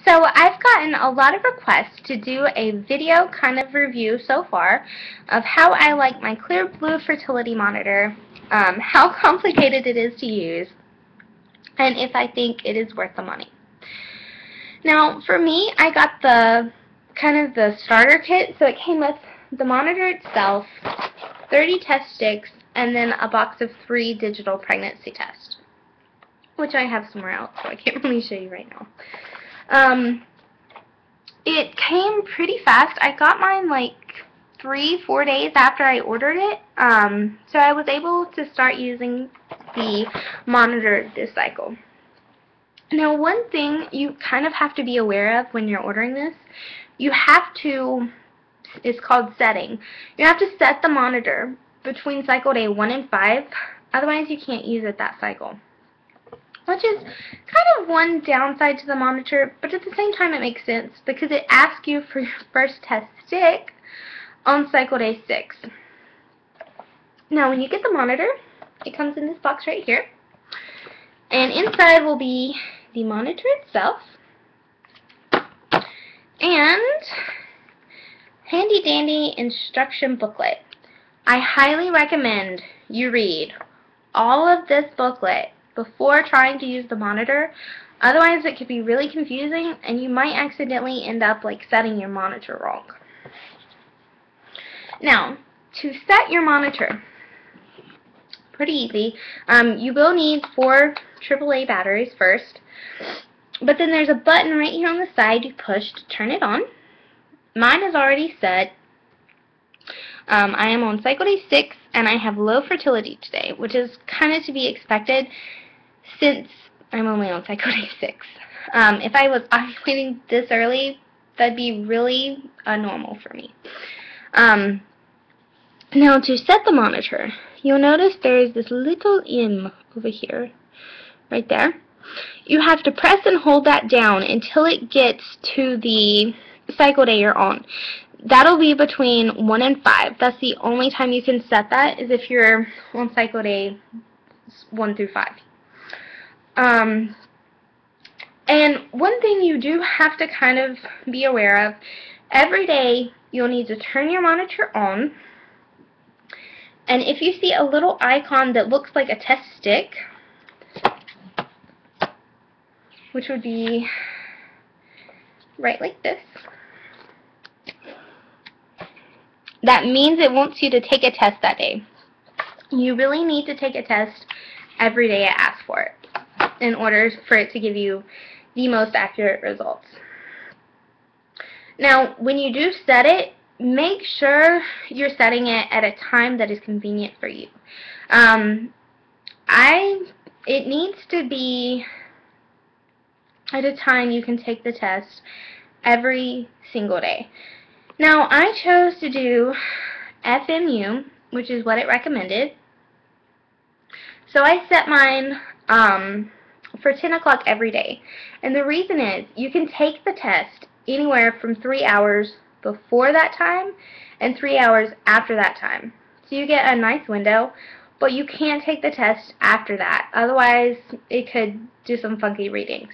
So I've gotten a lot of requests to do a video kind of review so far of how I like my Clearblue fertility monitor, how complicated it is to use, and if I think it is worth the money. Now, for me, I got the kind of the starter kit, so it came with the monitor itself, 30 test sticks, and then a box of 3 digital pregnancy tests, which I have somewhere else, so I can't really show you right now. It came pretty fast. I got mine like 3-4 days after I ordered it, so I was able to start using the monitor this cycle. Now, one thing you kind of have to be aware of when you're ordering this, you have to, it's called setting. You have to set the monitor between cycle day 1 and 5, otherwise you can't use it that cycle. Which is kind of one downside to the monitor, but at the same time it makes sense because it asks you for your first test stick on cycle day 6. Now, when you get the monitor, it comes in this box right here, and inside will be the monitor itself and handy dandy instruction booklet. I highly recommend you read all of this booklet before trying to use the monitor, otherwise it could be really confusing and you might accidentally end up like setting your monitor wrong. Now, to set your monitor, pretty easy. You will need 4 AAA batteries first, but then there's a button right here on the side you push to turn it on. Mine is already set. I am on cycle day 6 and I have low fertility today, which is kind of to be expected since I'm only on cycle day 6. If I was ovulating this early, that'd be really abnormal for me. Now, to set the monitor, you'll notice there is this little M over here, right there. You have to press and hold that down until it gets to the cycle day you're on. That'll be between 1 and 5. That's the only time you can set that, is if you're on cycle day 1 through 5. And one thing you do have to kind of be aware of, every day you'll need to turn your monitor on, and if you see a little icon that looks like a test stick, which would be right like this, that means it wants you to take a test that day. You really need to take a test every day it asks for it in order for it to give you the most accurate results. Now, when you do set it, make sure you're setting it at a time that is convenient for you. It needs to be at a time you can take the test every single day. Now, I chose to do FMU, which is what it recommended. So I set mine for 10 o'clock every day. And the reason is, you can take the test anywhere from 3 hours before that time and 3 hours after that time. So you get a nice window, but you can't take the test after that. Otherwise, it could do some funky readings.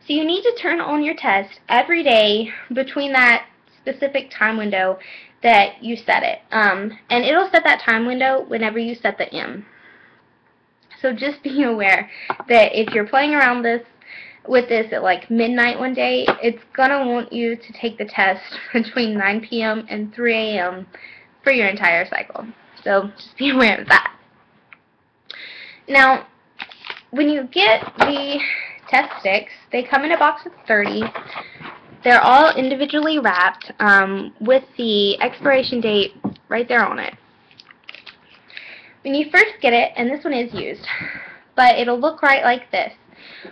So you need to turn on your test every day between that specific time window that you set it. And it'll set that time window whenever you set the M. So just be aware that if you're playing around with this at like midnight one day, it's going to want you to take the test between 9 p.m. and 3 a.m. for your entire cycle. So just be aware of that. Now, when you get the test sticks, they come in a box of 30. They're all individually wrapped with the expiration date right there on it. When you first get it, and this one is used, but it'll look right like this.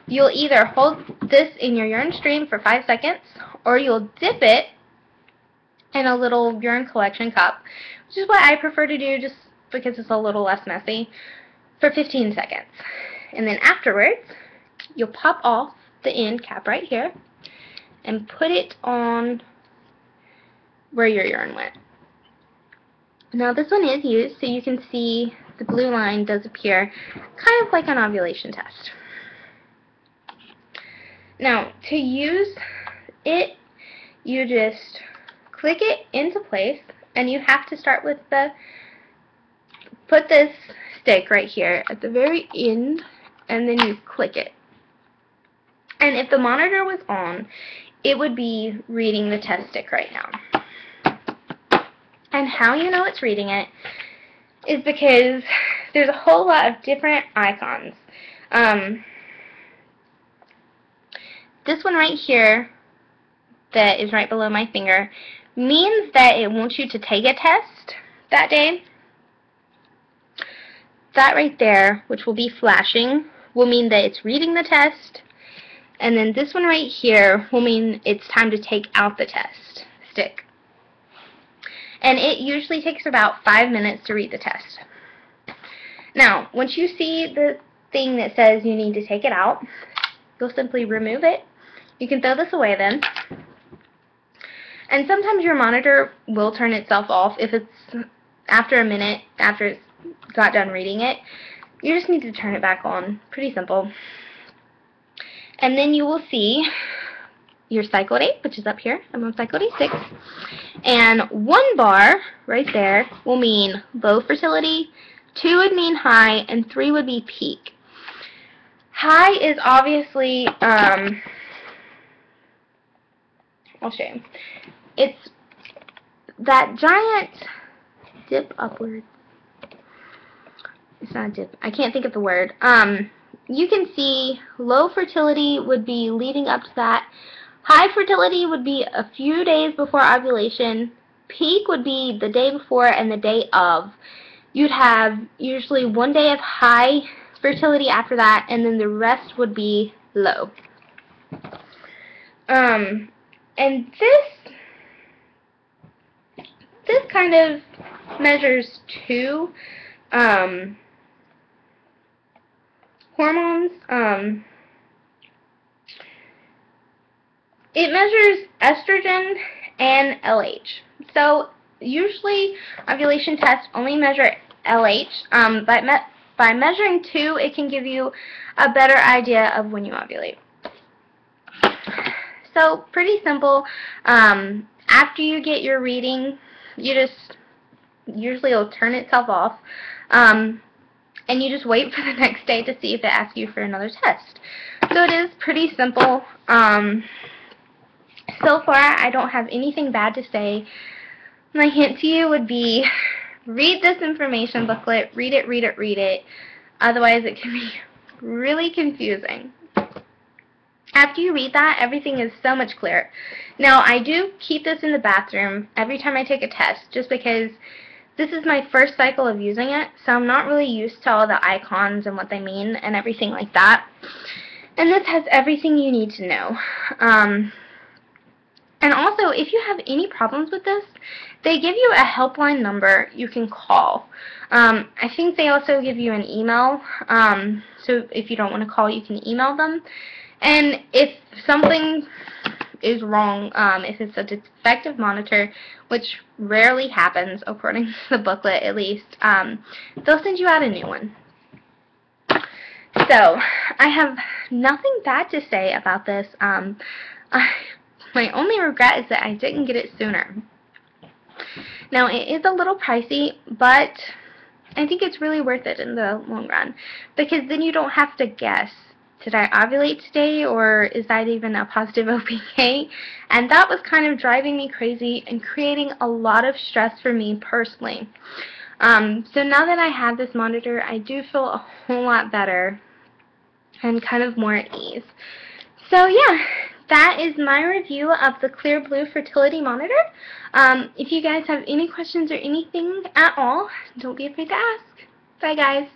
You'll either hold this in your urine stream for 5 seconds, or you'll dip it in a little urine collection cup, which is what I prefer to do just because it's a little less messy, for 15 seconds. And then afterwards, you'll pop off the end cap right here and put it on where your urine went. Now, this one is used, so you can see the blue line does appear, kind of like an ovulation test. Now, to use it, you just click it into place, and you have to start with put this stick right here at the very end, and then you click it. And if the monitor was on, it would be reading the test stick right now. And how you know it's reading it is because there's a whole lot of different icons. This one right here that is right below my finger means that it wants you to take a test that day. That right there, which will be flashing, will mean that it's reading the test. And then this one right here will mean it's time to take out the test stick. And it usually takes about 5 minutes to read the test. Now, once you see the thing that says you need to take it out, you'll simply remove it. You can throw this away then. And sometimes your monitor will turn itself off if it's after a minute, after it's got done reading it. You just need to turn it back on. Pretty simple. And then you will see your cycle date, which is up here. I'm on cycle day 6. And 1 bar right there will mean low fertility, 2 would mean high, and 3 would be peak. High is obviously, I'll show you. It's that giant dip upward. It's not a dip. I can't think of the word. You can see low fertility would be leading up to that. High fertility would be a few days before ovulation. Peak would be the day before and the day of. You'd have usually 1 day of high fertility after that, and then the rest would be low. And this kind of measures 2 hormones. It measures estrogen and LH. So usually ovulation tests only measure LH, but by measuring 2, it can give you a better idea of when you ovulate. So pretty simple. After you get your reading, usually it'll turn itself off, and you just wait for the next day to see if it asks you for another test. So it is pretty simple. So far, I don't have anything bad to say. My hint to you would be, read this information booklet. Read it, read it, read it. Otherwise, it can be really confusing. After you read that, everything is so much clearer. Now, I do keep this in the bathroom every time I take a test, just because this is my first cycle of using it, so I'm not really used to all the icons and what they mean and everything like that. And this has everything you need to know. And also, if you have any problems with this, they give you a helpline number you can call. I think they also give you an email, so if you don't want to call, you can email them. And if something is wrong, if it's a defective monitor, which rarely happens according to the booklet at least, they'll send you out a new one. So, I have nothing bad to say about this. My only regret is that I didn't get it sooner. Now, it is a little pricey, but I think it's really worth it in the long run, because then you don't have to guess, did I ovulate today, or is that even a positive OPK? And that was kind of driving me crazy and creating a lot of stress for me personally. So now that I have this monitor, I do feel a whole lot better and kind of more at ease. So yeah, that is my review of the Clearblue fertility monitor. If you guys have any questions or anything at all, don't be afraid to ask. Bye guys.